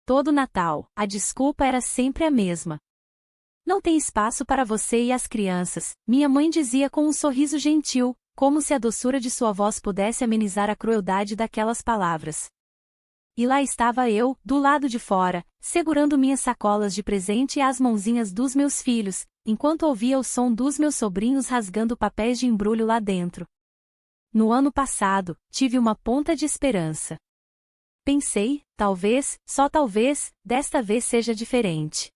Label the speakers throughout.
Speaker 1: todo Natal, a desculpa era sempre a mesma. Não tem espaço para você e as crianças, minha mãe dizia com um sorriso gentil, como se a doçura de sua voz pudesse amenizar a crueldade daquelas palavras. E lá estava eu, do lado de fora, segurando minhas sacolas de presente e as mãozinhas dos meus filhos, enquanto ouvia o som dos meus sobrinhos rasgando papéis de embrulho lá dentro. No ano passado, tive uma ponta de esperança. Pensei, talvez, só talvez, desta vez seja diferente.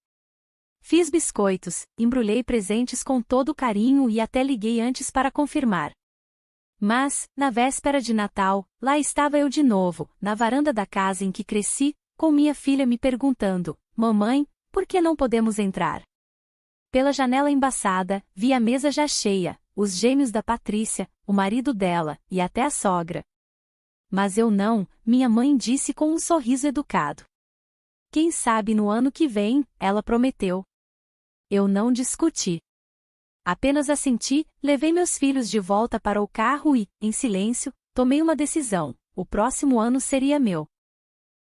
Speaker 1: Fiz biscoitos, embrulhei presentes com todo carinho e até liguei antes para confirmar. Mas, na véspera de Natal, lá estava eu de novo, na varanda da casa em que cresci, com minha filha me perguntando: Mamãe, por que não podemos entrar? Pela janela embaçada, vi a mesa já cheia, os gêmeos da Patrícia, o marido dela, e até a sogra. Mas eu não, minha mãe disse com um sorriso educado. Quem sabe no ano que vem, ela prometeu. Eu não discuti. Apenas assenti, levei meus filhos de volta para o carro e, em silêncio, tomei uma decisão: o próximo ano seria meu.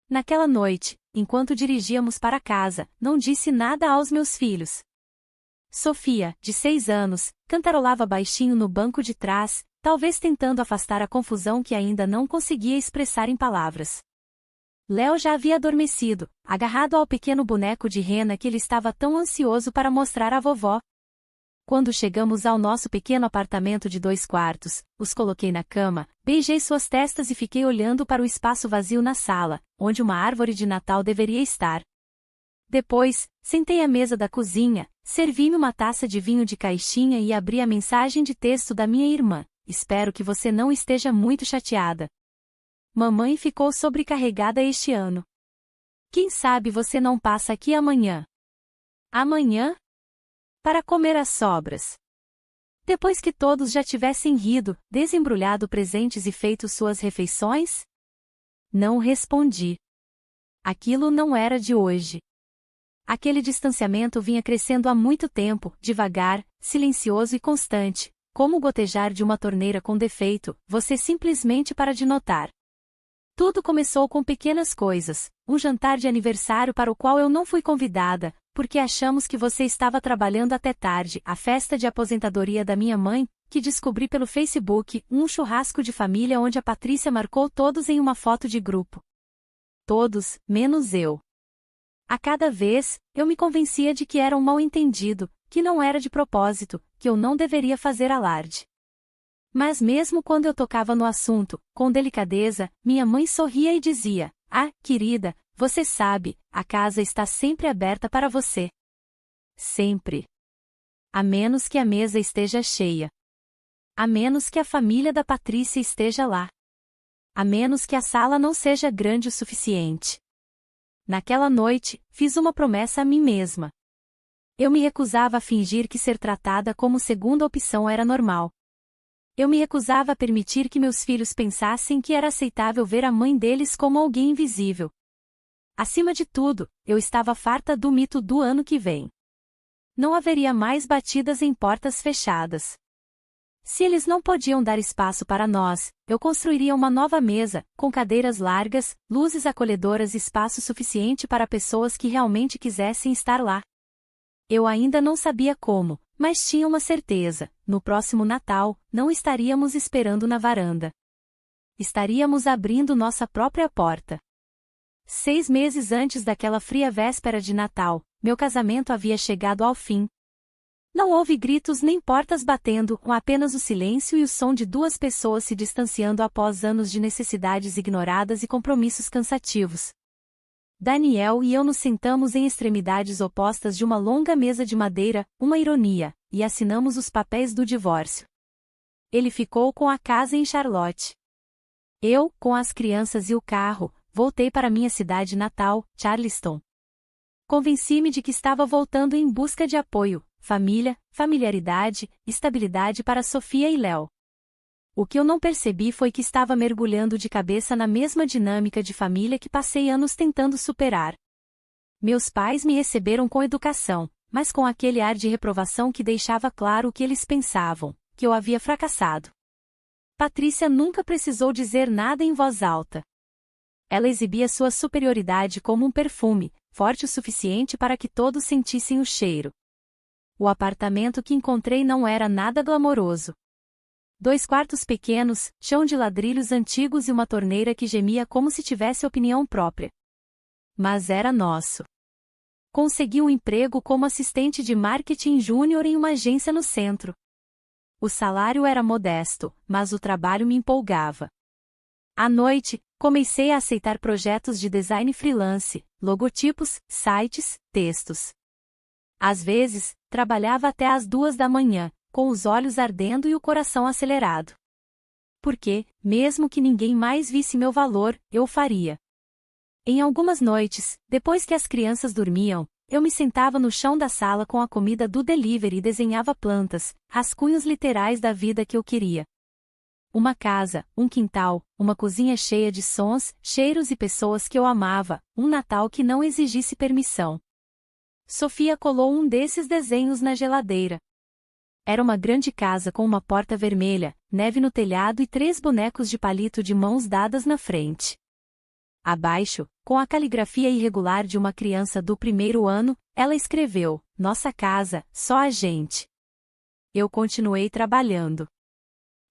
Speaker 1: Naquela noite, enquanto dirigíamos para casa, não disse nada aos meus filhos. Sofia, de 6 anos, cantarolava baixinho no banco de trás, talvez tentando afastar a confusão que ainda não conseguia expressar em palavras. Léo já havia adormecido, agarrado ao pequeno boneco de rena que ele estava tão ansioso para mostrar à vovó. Quando chegamos ao nosso pequeno apartamento de 2 quartos, os coloquei na cama, beijei suas testas e fiquei olhando para o espaço vazio na sala, onde uma árvore de Natal deveria estar. Depois, sentei à mesa da cozinha, servi-me uma taça de vinho de caixinha e abri a mensagem de texto da minha irmã: espero que você não esteja muito chateada. Mamãe ficou sobrecarregada este ano. Quem sabe você não passa aqui amanhã? Amanhã? Para comer as sobras. Depois que todos já tivessem rido, desembrulhado presentes e feito suas refeições? Não respondi. Aquilo não era de hoje. Aquele distanciamento vinha crescendo há muito tempo, devagar, silencioso e constante, como o gotejar de uma torneira com defeito, você simplesmente para de notar. Tudo começou com pequenas coisas, um jantar de aniversário para o qual eu não fui convidada, porque achamos que você estava trabalhando até tarde, a festa de aposentadoria da minha mãe, que descobri pelo Facebook, um churrasco de família onde a Patrícia marcou todos em uma foto de grupo. Todos, menos eu. A cada vez, eu me convencia de que era um mal-entendido, que não era de propósito, que eu não deveria fazer alarde. Mas mesmo quando eu tocava no assunto, com delicadeza, minha mãe sorria e dizia: ah, querida, você sabe, a casa está sempre aberta para você. Sempre. A menos que a mesa esteja cheia. A menos que a família da Patrícia esteja lá. A menos que a sala não seja grande o suficiente. Naquela noite, fiz uma promessa a mim mesma. Eu me recusava a fingir que ser tratada como segunda opção era normal. Eu me recusava a permitir que meus filhos pensassem que era aceitável ver a mãe deles como alguém invisível. Acima de tudo, eu estava farta do mito do ano que vem. Não haveria mais batidas em portas fechadas. Se eles não podiam dar espaço para nós, eu construiria uma nova mesa, com cadeiras largas, luzes acolhedoras e espaço suficiente para pessoas que realmente quisessem estar lá. Eu ainda não sabia como, mas tinha uma certeza: no próximo Natal, não estaríamos esperando na varanda. Estaríamos abrindo nossa própria porta. 6 meses antes daquela fria véspera de Natal, meu casamento havia chegado ao fim. Não houve gritos nem portas batendo, apenas o silêncio e o som de 2 pessoas se distanciando após anos de necessidades ignoradas e compromissos cansativos. Daniel e eu nos sentamos em extremidades opostas de uma longa mesa de madeira, uma ironia, e assinamos os papéis do divórcio. Ele ficou com a casa em Charlotte. Eu, com as crianças e o carro, voltei para minha cidade natal, Charleston. Convenci-me de que estava voltando em busca de apoio, família, familiaridade, estabilidade para Sofia e Léo. O que eu não percebi foi que estava mergulhando de cabeça na mesma dinâmica de família que passei anos tentando superar. Meus pais me receberam com educação, mas com aquele ar de reprovação que deixava claro o que eles pensavam, que eu havia fracassado. Patrícia nunca precisou dizer nada em voz alta. Ela exibia sua superioridade como um perfume, forte o suficiente para que todos sentissem o cheiro. O apartamento que encontrei não era nada glamouroso. 2 quartos pequenos, chão de ladrilhos antigos e uma torneira que gemia como se tivesse opinião própria. Mas era nosso. Consegui um emprego como assistente de marketing júnior em uma agência no centro. O salário era modesto, mas o trabalho me empolgava. À noite, comecei a aceitar projetos de design freelance, logotipos, sites, textos. Às vezes, trabalhava até às 2 da manhã, com os olhos ardendo e o coração acelerado. Porque, mesmo que ninguém mais visse meu valor, eu o faria. Em algumas noites, depois que as crianças dormiam, eu me sentava no chão da sala com a comida do delivery e desenhava plantas, rascunhos literais da vida que eu queria. Uma casa, um quintal, uma cozinha cheia de sons, cheiros e pessoas que eu amava, um Natal que não exigisse permissão. Sofia colou um desses desenhos na geladeira. Era uma grande casa com uma porta vermelha, neve no telhado e 3 bonecos de palito de mãos dadas na frente. Abaixo, com a caligrafia irregular de uma criança do 1º ano, ela escreveu: "Nossa casa, só a gente." Eu continuei trabalhando.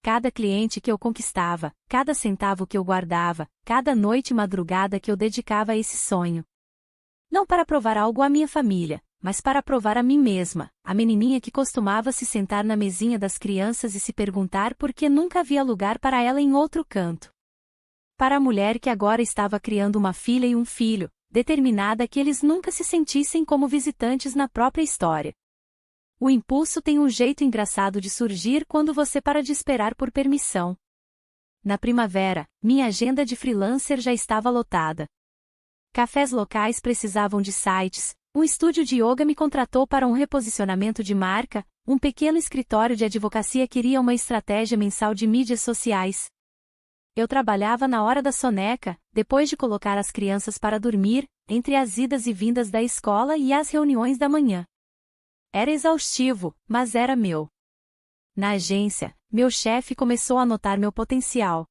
Speaker 1: Cada cliente que eu conquistava, cada centavo que eu guardava, cada noite e madrugada que eu dedicava a esse sonho. Não para provar algo à minha família, mas para provar a mim mesma, a menininha que costumava se sentar na mesinha das crianças e se perguntar por que nunca havia lugar para ela em outro canto. Para a mulher que agora estava criando uma filha e um filho, determinada a que eles nunca se sentissem como visitantes na própria história. O impulso tem um jeito engraçado de surgir quando você para de esperar por permissão. Na primavera, minha agenda de freelancer já estava lotada. Cafés locais precisavam de sites, um estúdio de yoga me contratou para um reposicionamento de marca, um pequeno escritório de advocacia queria uma estratégia mensal de mídias sociais. Eu trabalhava na hora da soneca, depois de colocar as crianças para dormir, entre as idas e vindas da escola e as reuniões da manhã. Era exaustivo, mas era meu. Na agência, meu chefe começou a notar meu potencial.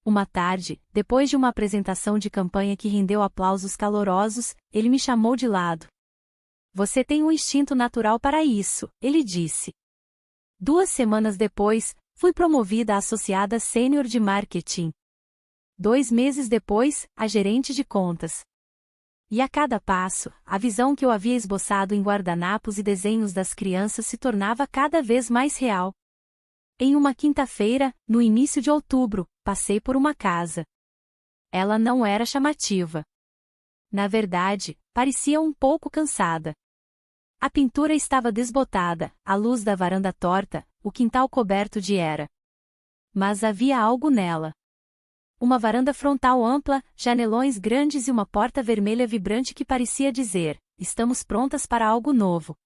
Speaker 1: Uma tarde, depois de uma apresentação de campanha que rendeu aplausos calorosos, ele me chamou de lado. "Você tem um instinto natural para isso", ele disse. 2 semanas depois, fui promovida a associada sênior de marketing. 2 meses depois, a gerente de contas. E a cada passo, a visão que eu havia esboçado em guardanapos e desenhos das crianças se tornava cada vez mais real. Em uma quinta-feira, no início de outubro, passei por uma casa. Ela não era chamativa. Na verdade, parecia um pouco cansada. A pintura estava desbotada, a luz da varanda torta, o quintal coberto de era. Mas havia algo nela. Uma varanda frontal ampla, janelões grandes e uma porta vermelha vibrante que parecia dizer: "Estamos prontas para algo novo."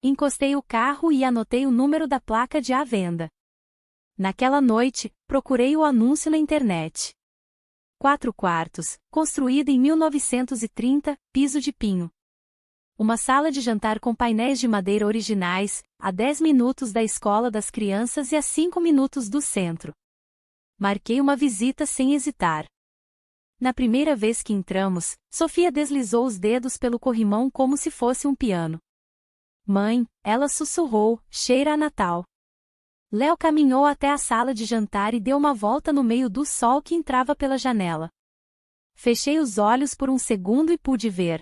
Speaker 1: Encostei o carro e anotei o número da placa de à venda. Naquela noite, procurei o anúncio na internet. 4 quartos, construída em 1930, piso de pinho. Uma sala de jantar com painéis de madeira originais, a 10 minutos da escola das crianças e a 5 minutos do centro. Marquei uma visita sem hesitar. Na primeira vez que entramos, Sofia deslizou os dedos pelo corrimão como se fosse um piano. "Mãe", ela sussurrou, "cheira a Natal." Léo caminhou até a sala de jantar e deu uma volta no meio do sol que entrava pela janela. Fechei os olhos por um segundo e pude ver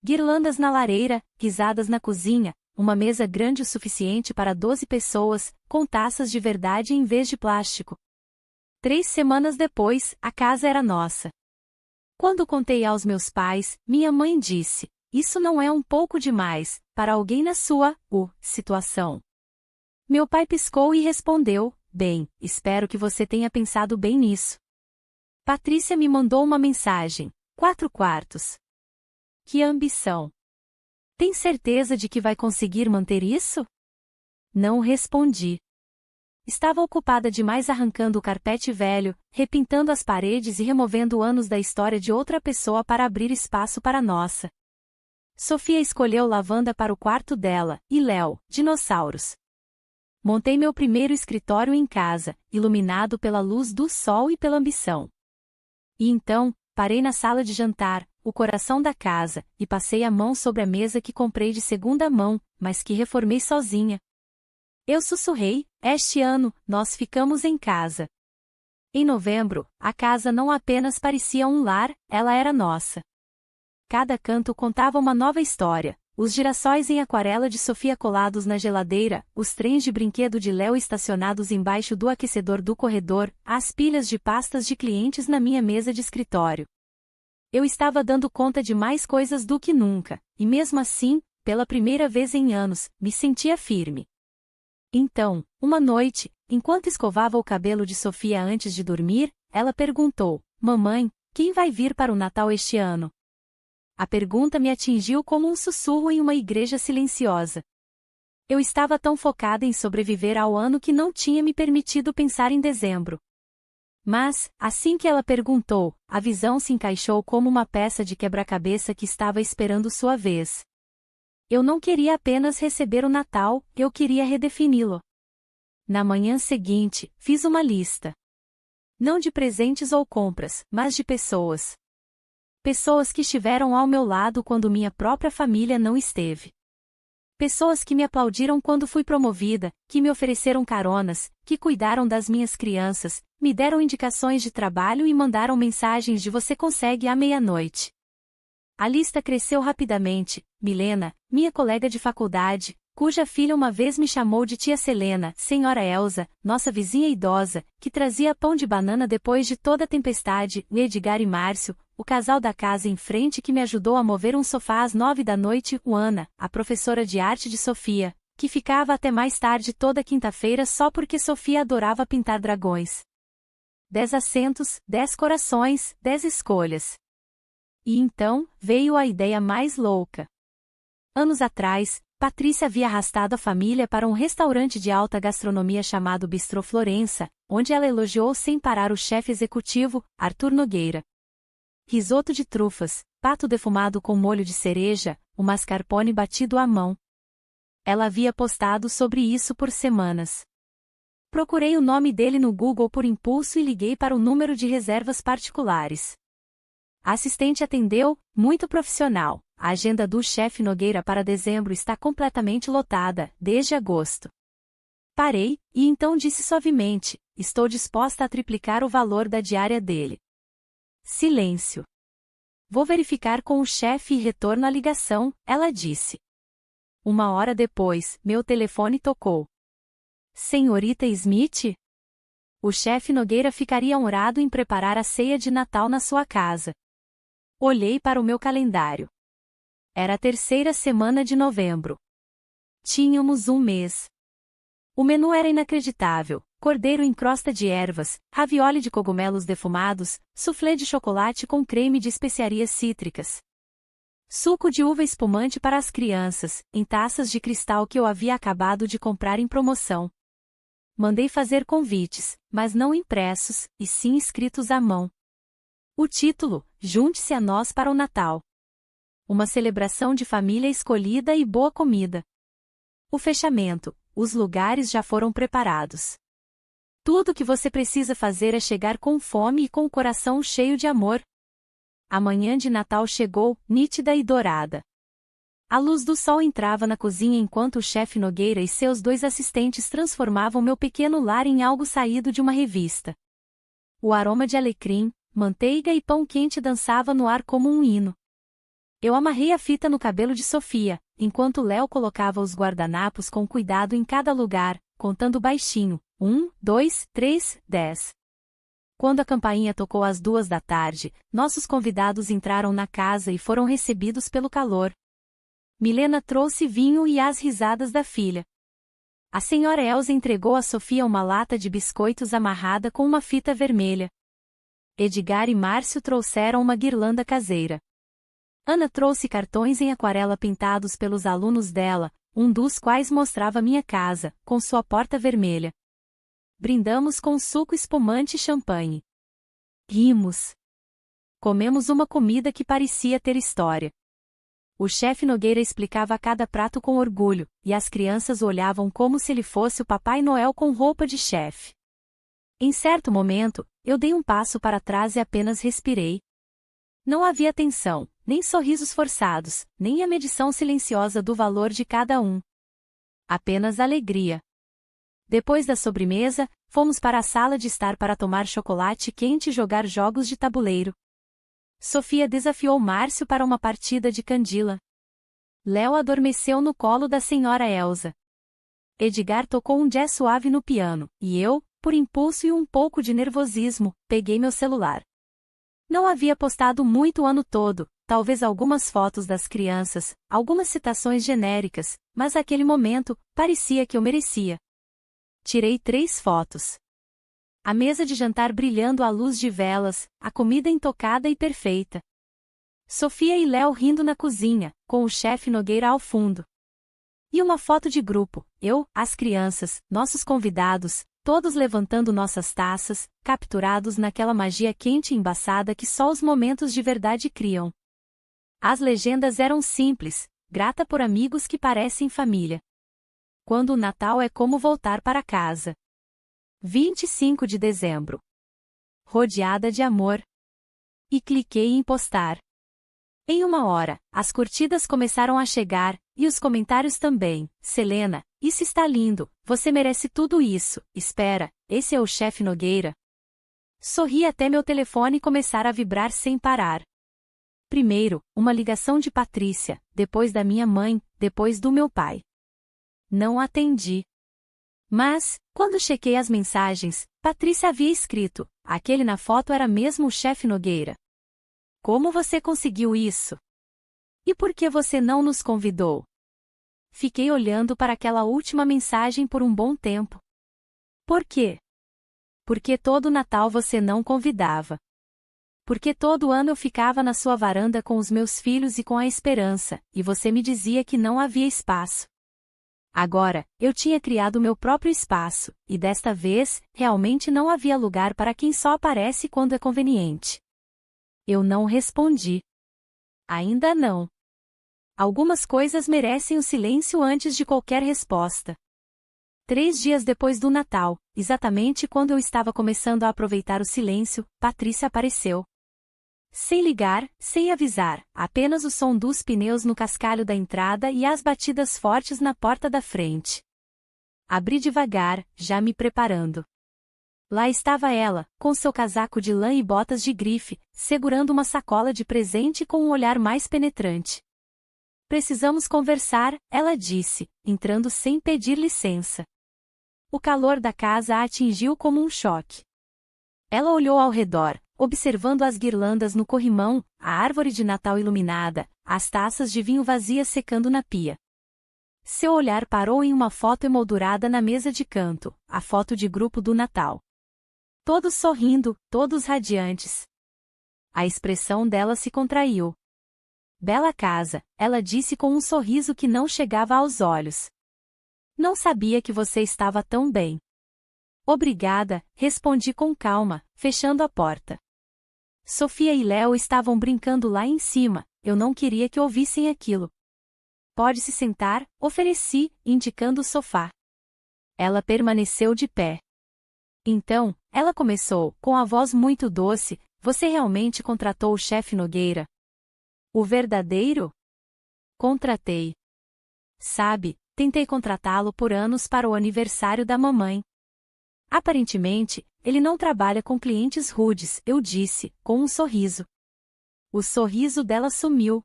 Speaker 1: guirlandas na lareira, guisadas na cozinha, uma mesa grande o suficiente para 12 pessoas, com taças de verdade em vez de plástico. 3 semanas depois, a casa era nossa. Quando contei aos meus pais, minha mãe disse: "Isso não é um pouco demais, para alguém na sua, situação?" Meu pai piscou e respondeu: "Bem, espero que você tenha pensado bem nisso." Patrícia me mandou uma mensagem: 4 quartos. Que ambição! Tem certeza de que vai conseguir manter isso? Não respondi. Estava ocupada demais arrancando o carpete velho, repintando as paredes e removendo anos da história de outra pessoa para abrir espaço para a nossa. Sofia escolheu lavanda para o quarto dela, e Léo, dinossauros. Montei meu primeiro escritório em casa, iluminado pela luz do sol e pela ambição. E então, parei na sala de jantar, o coração da casa, e passei a mão sobre a mesa que comprei de segunda mão, mas que reformei sozinha. Eu sussurrei: este ano, nós ficamos em casa. Em novembro, a casa não apenas parecia um lar, ela era nossa. Cada canto contava uma nova história. Os girassóis em aquarela de Sofia colados na geladeira, os trens de brinquedo de Léo estacionados embaixo do aquecedor do corredor, as pilhas de pastas de clientes na minha mesa de escritório. Eu estava dando conta de mais coisas do que nunca, e mesmo assim, pela primeira vez em anos, me sentia firme. Então, uma noite, enquanto escovava o cabelo de Sofia antes de dormir, ela perguntou: mamãe, quem vai vir para o Natal este ano? A pergunta me atingiu como um sussurro em uma igreja silenciosa. Eu estava tão focada em sobreviver ao ano que não tinha me permitido pensar em dezembro. Mas, assim que ela perguntou, a visão se encaixou como uma peça de quebra-cabeça que estava esperando sua vez. Eu não queria apenas receber o Natal, eu queria redefini-lo. Na manhã seguinte, fiz uma lista. Não de presentes ou compras, mas de pessoas. Pessoas que estiveram ao meu lado quando minha própria família não esteve. Pessoas que me aplaudiram quando fui promovida, que me ofereceram caronas, que cuidaram das minhas crianças, me deram indicações de trabalho e mandaram mensagens de você consegue à meia-noite. A lista cresceu rapidamente. Milena, minha colega de faculdade, cuja filha uma vez me chamou de tia Selena, senhora Elsa, nossa vizinha idosa, que trazia pão de banana depois de toda a tempestade, Edgar e Márcio, o casal da casa em frente que me ajudou a mover um sofá às 9 da noite, Ana, a professora de arte de Sofia, que ficava até mais tarde toda quinta-feira só porque Sofia adorava pintar dragões. 10 assentos, 10 corações, 10 escolhas. E então, veio a ideia mais louca. Anos atrás, Patrícia havia arrastado a família para um restaurante de alta gastronomia chamado Bistrô Florença, onde ela elogiou sem parar o chefe executivo, Arthur Nogueira. Risoto de trufas, pato defumado com molho de cereja, o mascarpone batido à mão. Ela havia postado sobre isso por semanas. Procurei o nome dele no Google por impulso e liguei para o número de reservas particulares. A assistente atendeu, muito profissional. A agenda do chefe Nogueira para dezembro está completamente lotada, desde agosto. Parei, e então disse suavemente: estou disposta a triplicar o valor da diária dele. Silêncio. Vou verificar com o chefe e retorno a ligação, ela disse. 1 hora depois, meu telefone tocou. Senhorita Smith? O chefe Nogueira ficaria honrado em preparar a ceia de Natal na sua casa. Olhei para o meu calendário. Era a terceira semana de novembro. Tínhamos um mês. O menu era inacreditável: cordeiro em crosta de ervas, ravioli de cogumelos defumados, soufflé de chocolate com creme de especiarias cítricas. Suco de uva espumante para as crianças, em taças de cristal que eu havia acabado de comprar em promoção. Mandei fazer convites, mas não impressos, e sim escritos à mão. O título: Junte-se a nós para o Natal. Uma celebração de família escolhida e boa comida. O fechamento: os lugares já foram preparados. Tudo o que você precisa fazer é chegar com fome e com o coração cheio de amor. A manhã de Natal chegou, nítida e dourada. A luz do sol entrava na cozinha enquanto o chefe Nogueira e seus 2 assistentes transformavam meu pequeno lar em algo saído de uma revista. O aroma de alecrim, manteiga e pão quente dançava no ar como um hino. Eu amarrei a fita no cabelo de Sofia, enquanto Léo colocava os guardanapos com cuidado em cada lugar, contando baixinho: 1, 2, 3, 10. Quando a campainha tocou às 2 da tarde, nossos convidados entraram na casa e foram recebidos pelo calor. Milena trouxe vinho e as risadas da filha. A senhora Elsa entregou a Sofia uma lata de biscoitos amarrada com uma fita vermelha. Edgar e Márcio trouxeram uma guirlanda caseira. Ana trouxe cartões em aquarela pintados pelos alunos dela, um dos quais mostrava minha casa, com sua porta vermelha. Brindamos com suco espumante e champanhe. Rimos. Comemos uma comida que parecia ter história. O chefe Nogueira explicava cada prato com orgulho, e as crianças o olhavam como se ele fosse o Papai Noel com roupa de chefe. Em certo momento, eu dei um passo para trás e apenas respirei. Não havia tensão, nem sorrisos forçados, nem a medição silenciosa do valor de cada um. Apenas alegria. Depois da sobremesa, fomos para a sala de estar para tomar chocolate quente e jogar jogos de tabuleiro. Sofia desafiou Márcio para uma partida de candila. Léo adormeceu no colo da senhora Elsa. Edgar tocou um jazz suave no piano, e eu, por impulso e um pouco de nervosismo, peguei meu celular. Não havia postado muito o ano todo, talvez algumas fotos das crianças, algumas citações genéricas, mas naquele momento, parecia que eu merecia. Tirei 3 fotos. A mesa de jantar brilhando à luz de velas, a comida intocada e perfeita. Sofia e Léo rindo na cozinha, com o chefe Nogueira ao fundo. E uma foto de grupo, eu, as crianças, nossos convidados, todos levantando nossas taças, capturados naquela magia quente e embaçada que só os momentos de verdade criam. As legendas eram simples, grata por amigos que parecem família. Quando o Natal é como voltar para casa. 25 de dezembro. Rodeada de amor. E cliquei em postar. Em 1 hora, as curtidas começaram a chegar, e os comentários também. Selena, isso está lindo, você merece tudo isso, espera, esse é o chefe Nogueira. Sorri até meu telefone começar a vibrar sem parar. Primeiro, uma ligação de Patrícia, depois da minha mãe, depois do meu pai. Não atendi. Mas, quando chequei as mensagens, Patrícia havia escrito, aquele na foto era mesmo o chefe Nogueira. Como você conseguiu isso? E por que você não nos convidou? Fiquei olhando para aquela última mensagem por um bom tempo. Por quê? Porque todo Natal você não convidava. Porque todo ano eu ficava na sua varanda com os meus filhos e com a esperança, e você me dizia que não havia espaço. Agora, eu tinha criado meu próprio espaço, e desta vez, realmente não havia lugar para quem só aparece quando é conveniente. Eu não respondi. Ainda não. Algumas coisas merecem o silêncio antes de qualquer resposta. 3 dias depois do Natal, exatamente quando eu estava começando a aproveitar o silêncio, Patrícia apareceu. Sem ligar, sem avisar, apenas o som dos pneus no cascalho da entrada e as batidas fortes na porta da frente. Abri devagar, já me preparando. Lá estava ela, com seu casaco de lã e botas de grife, segurando uma sacola de presente com um olhar mais penetrante. Precisamos conversar, ela disse, entrando sem pedir licença. O calor da casa a atingiu como um choque. Ela olhou ao redor, observando as guirlandas no corrimão, a árvore de Natal iluminada, as taças de vinho vazias secando na pia. Seu olhar parou em uma foto emoldurada na mesa de canto, a foto de grupo do Natal. Todos sorrindo, todos radiantes. A expressão dela se contraiu. Bela casa, ela disse com um sorriso que não chegava aos olhos. Não sabia que você estava tão bem. Obrigada, respondi com calma, fechando a porta. Sofia e Léo estavam brincando lá em cima, eu não queria que ouvissem aquilo. Pode se sentar, ofereci, indicando o sofá. Ela permaneceu de pé. Então, ela começou, com a voz muito doce, você realmente contratou o chefe Nogueira? O verdadeiro? Contratei. Sabe, tentei contratá-lo por anos para o aniversário da mamãe. Aparentemente, ele não trabalha com clientes rudes, eu disse, com um sorriso. O sorriso dela sumiu.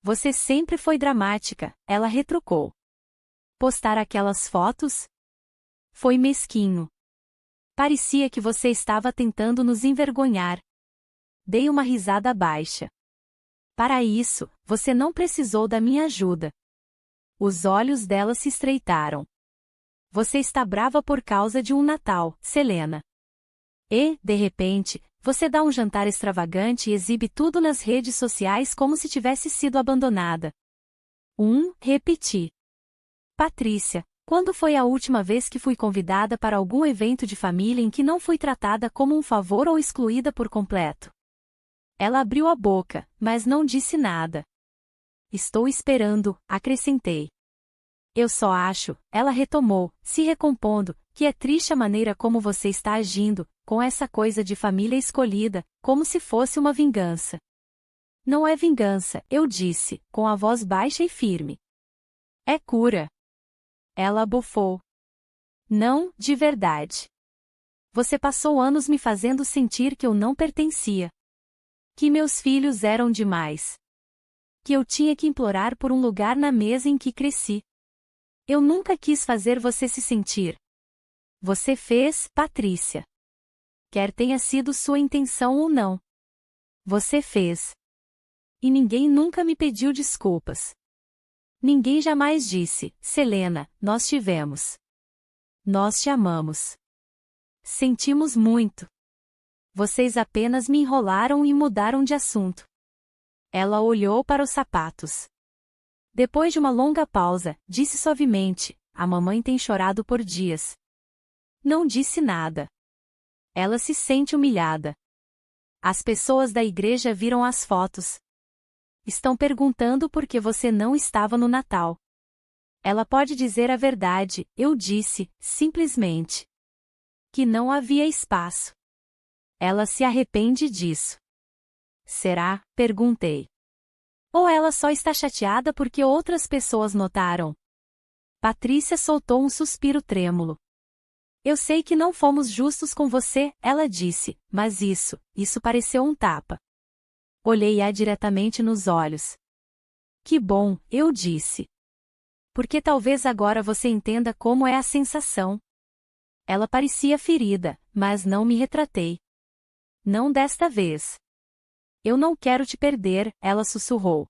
Speaker 1: Você sempre foi dramática, ela retrucou. Postar aquelas fotos? Foi mesquinho. Parecia que você estava tentando nos envergonhar. Dei uma risada baixa. Para isso, você não precisou da minha ajuda. Os olhos dela se estreitaram. Você está brava por causa de um Natal, Selena. E, de repente, você dá um jantar extravagante e exibe tudo nas redes sociais como se tivesse sido abandonada. Repeti. Patrícia, quando foi a última vez que fui convidada para algum evento de família em que não fui tratada como um favor ou excluída por completo? Ela abriu a boca, mas não disse nada. Estou esperando, acrescentei. Eu só acho, ela retomou, se recompondo, Que é triste a maneira como você está agindo, com essa coisa de família escolhida, como se fosse uma vingança. Não é vingança, eu disse, com a voz baixa e firme. É cura. Ela bufou. Não, de verdade. Você passou anos me fazendo sentir que eu não pertencia. Que meus filhos eram demais. Que eu tinha que implorar por um lugar na mesa em que cresci. Eu nunca quis fazer você se sentir. Você fez, Patrícia. Quer tenha sido sua intenção ou não. Você fez. E ninguém nunca me pediu desculpas. Ninguém jamais disse, Selena, nós tivemos. Nós te amamos. Sentimos muito. Vocês apenas me enrolaram e mudaram de assunto. Ela olhou para os sapatos. Depois de uma longa pausa, disse suavemente, a mamãe tem chorado por dias. Não disse nada. Ela se sente humilhada. As pessoas da igreja viram as fotos. Estão perguntando por que você não estava no Natal. Ela pode dizer a verdade, eu disse, simplesmente. Que não havia espaço. Ela se arrepende disso. Será? Perguntei. Ou ela só está chateada porque outras pessoas notaram? Patrícia soltou um suspiro trêmulo. Eu sei que não fomos justos com você, ela disse, mas isso pareceu um tapa. Olhei-a diretamente nos olhos. Que bom, eu disse. Porque talvez agora você entenda como é a sensação. Ela parecia ferida, mas não me retratei. Não desta vez. Eu não quero te perder, ela sussurrou.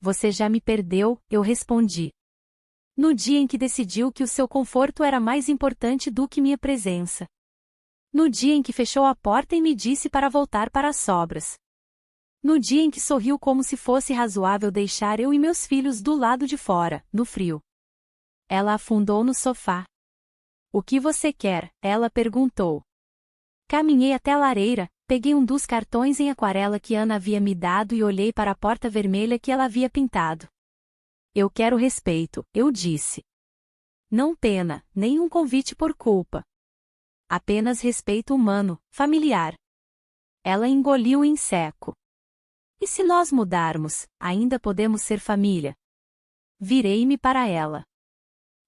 Speaker 1: Você já me perdeu, eu respondi. No dia em que decidiu que o seu conforto era mais importante do que minha presença. No dia em que fechou a porta e me disse para voltar para as sobras. No dia em que sorriu como se fosse razoável deixar eu e meus filhos do lado de fora, no frio. Ela afundou no sofá. O que você quer? Ela perguntou. Caminhei até a lareira, peguei um dos cartões em aquarela que Ana havia me dado e olhei para a porta vermelha que ela havia pintado. Eu quero respeito, eu disse. Não pena, nem um convite por culpa. Apenas respeito humano, familiar. Ela engoliu em seco. E se nós mudarmos, ainda podemos ser família? Virei-me para ela.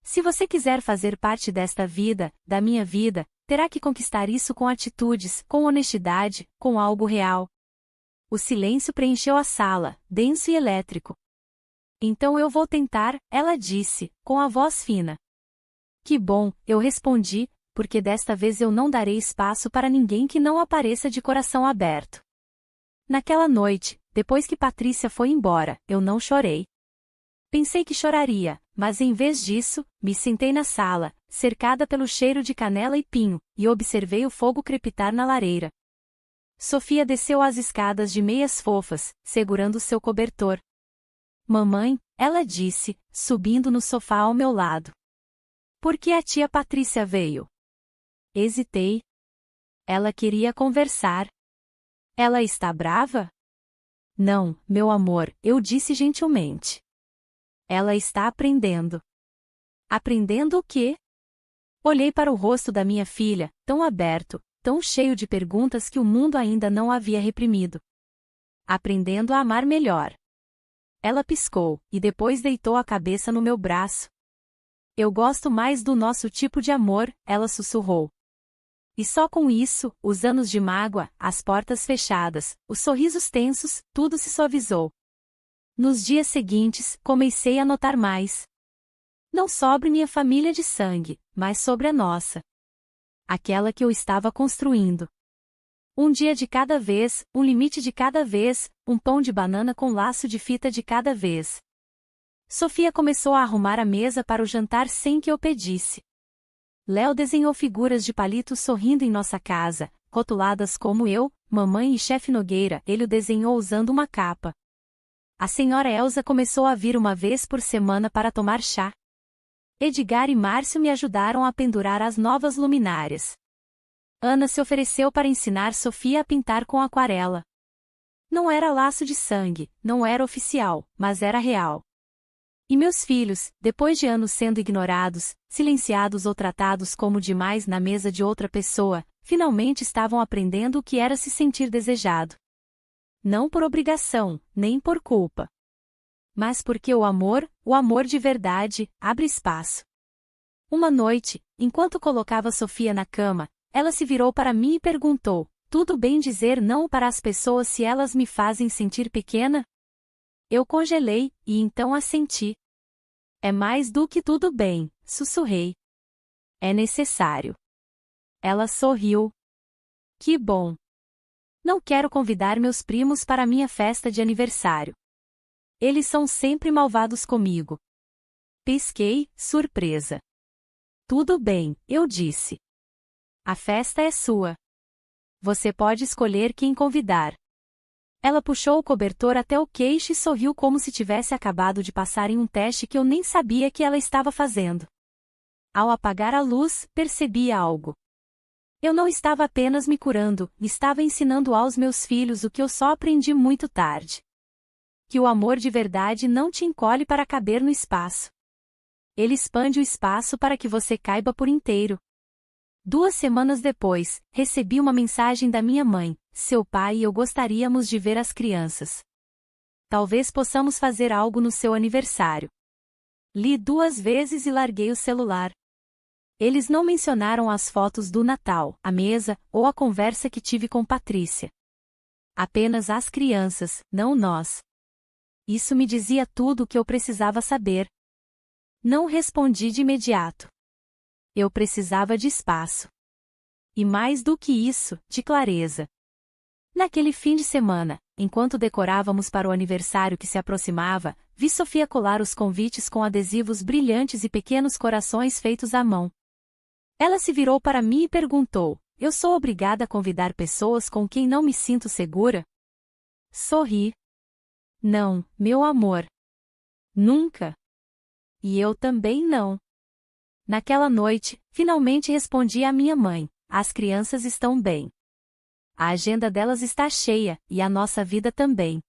Speaker 1: Se você quiser fazer parte desta vida, da minha vida, terá que conquistar isso com atitudes, com honestidade, com algo real. O silêncio preencheu a sala, denso e elétrico. Então eu vou tentar, ela disse, com a voz fina. Que bom, eu respondi, porque desta vez eu não darei espaço para ninguém que não apareça de coração aberto. Naquela noite, depois que Patrícia foi embora, eu não chorei. Pensei que choraria, mas em vez disso, me sentei na sala, cercada pelo cheiro de canela e pinho, e observei o fogo crepitar na lareira. Sofia desceu as escadas de meias fofas, segurando seu cobertor. Mamãe, ela disse, subindo no sofá ao meu lado. Por que a tia Patrícia veio? Hesitei. Ela queria conversar. Ela está brava? Não, meu amor, eu disse gentilmente. Ela está aprendendo. Aprendendo o quê? Olhei para o rosto da minha filha, tão aberto, tão cheio de perguntas que o mundo ainda não havia reprimido. Aprendendo a amar melhor. Ela piscou, e depois deitou a cabeça no meu braço. Eu gosto mais do nosso tipo de amor, ela sussurrou. E só com isso, os anos de mágoa, as portas fechadas, os sorrisos tensos, tudo se suavizou. Nos dias seguintes, comecei a notar mais. Não sobre minha família de sangue, mas sobre a nossa. Aquela que eu estava construindo. Um dia de cada vez, um limite de cada vez, um pão de banana com laço de fita de cada vez. Sofia começou a arrumar a mesa para o jantar sem que eu pedisse. Léo desenhou figuras de palitos sorrindo em nossa casa, rotuladas como eu, mamãe e chefe Nogueira. Ele o desenhou usando uma capa. A senhora Elsa começou a vir uma vez por semana para tomar chá. Edgar e Márcio me ajudaram a pendurar as novas luminárias. Ana se ofereceu para ensinar Sofia a pintar com aquarela. Não era laço de sangue, não era oficial, mas era real. E meus filhos, depois de anos sendo ignorados, silenciados ou tratados como demais na mesa de outra pessoa, finalmente estavam aprendendo o que era se sentir desejado. Não por obrigação, nem por culpa. Mas porque o amor de verdade, abre espaço. Uma noite, enquanto colocava Sofia na cama, ela se virou para mim e perguntou: tudo bem dizer não para as pessoas se elas me fazem sentir pequena? Eu congelei, e então assenti. É mais do que tudo bem, sussurrei. É necessário. Ela sorriu. Que bom. Não quero convidar meus primos para minha festa de aniversário. Eles são sempre malvados comigo. Pisquei, surpresa. Tudo bem, eu disse. A festa é sua. Você pode escolher quem convidar. Ela puxou o cobertor até o queixo e sorriu como se tivesse acabado de passar em um teste que eu nem sabia que ela estava fazendo. Ao apagar a luz, percebi algo. Eu não estava apenas me curando, estava ensinando aos meus filhos o que eu só aprendi muito tarde. Que o amor de verdade não te encolhe para caber no espaço. Ele expande o espaço para que você caiba por inteiro. 2 semanas depois, recebi uma mensagem da minha mãe: seu pai e eu gostaríamos de ver as crianças. Talvez possamos fazer algo no seu aniversário. Li 2 vezes e larguei o celular. Eles não mencionaram as fotos do Natal, a mesa, ou a conversa que tive com Patrícia. Apenas as crianças, não nós. Isso me dizia tudo o que eu precisava saber. Não respondi de imediato. Eu precisava de espaço. E mais do que isso, de clareza. Naquele fim de semana, enquanto decorávamos para o aniversário que se aproximava, vi Sofia colar os convites com adesivos brilhantes e pequenos corações feitos à mão. Ela se virou para mim e perguntou: eu sou obrigada a convidar pessoas com quem não me sinto segura? Sorri. Não, meu amor. Nunca. E eu também não. Naquela noite, finalmente respondi à minha mãe: as crianças estão bem. A agenda delas está cheia, e a nossa vida também.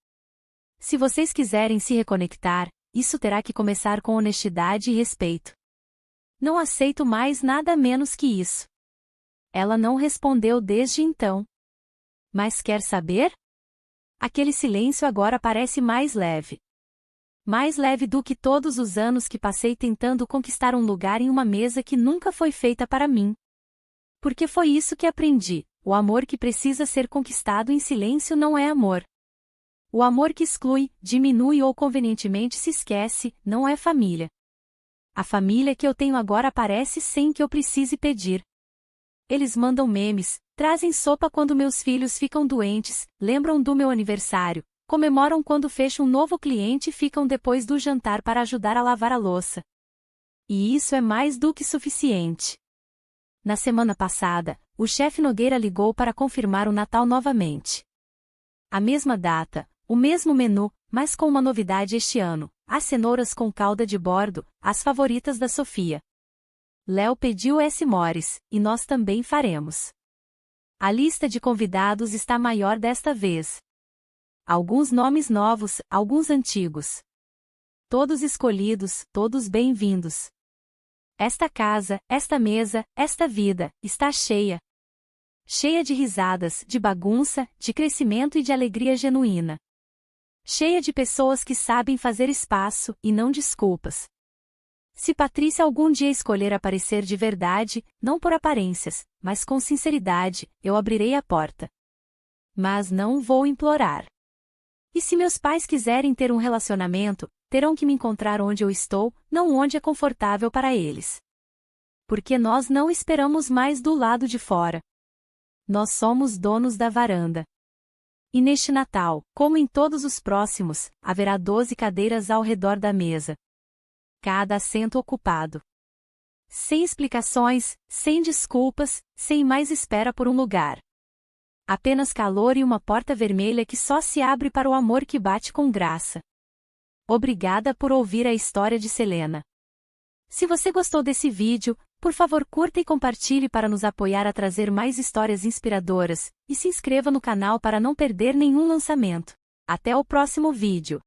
Speaker 1: Se vocês quiserem se reconectar, isso terá que começar com honestidade e respeito. Não aceito mais nada menos que isso. Ela não respondeu desde então. Mas quer saber? Aquele silêncio agora parece mais leve. Mais leve do que todos os anos que passei tentando conquistar um lugar em uma mesa que nunca foi feita para mim. Porque foi isso que aprendi: o amor que precisa ser conquistado em silêncio não é amor. O amor que exclui, diminui ou convenientemente se esquece, não é família. A família que eu tenho agora aparece sem que eu precise pedir. Eles mandam memes, trazem sopa quando meus filhos ficam doentes, lembram do meu aniversário, comemoram quando fecho um novo cliente e ficam depois do jantar para ajudar a lavar a louça. E isso é mais do que suficiente. Na semana passada, o chefe Nogueira ligou para confirmar o Natal novamente. A mesma data, o mesmo menu, mas com uma novidade este ano: as cenouras com calda de bordo, as favoritas da Sofia. Léo pediu S. Mores, e nós também faremos. A lista de convidados está maior desta vez. Alguns nomes novos, alguns antigos. Todos escolhidos, todos bem-vindos. Esta casa, esta mesa, esta vida, está cheia. Cheia de risadas, de bagunça, de crescimento e de alegria genuína. Cheia de pessoas que sabem fazer espaço, e não desculpas. Se Patrícia algum dia escolher aparecer de verdade, não por aparências, mas com sinceridade, eu abrirei a porta. Mas não vou implorar. E se meus pais quiserem ter um relacionamento, terão que me encontrar onde eu estou, não onde é confortável para eles. Porque nós não esperamos mais do lado de fora. Nós somos donos da varanda. E neste Natal, como em todos os próximos, haverá 12 cadeiras ao redor da mesa. Cada assento ocupado. Sem explicações, sem desculpas, sem mais espera por um lugar. Apenas calor e uma porta vermelha que só se abre para o amor que bate com graça. Obrigada por ouvir a história de Selena. Se você gostou desse vídeo, por favor curta e compartilhe para nos apoiar a trazer mais histórias inspiradoras, e se inscreva no canal para não perder nenhum lançamento. Até o próximo vídeo.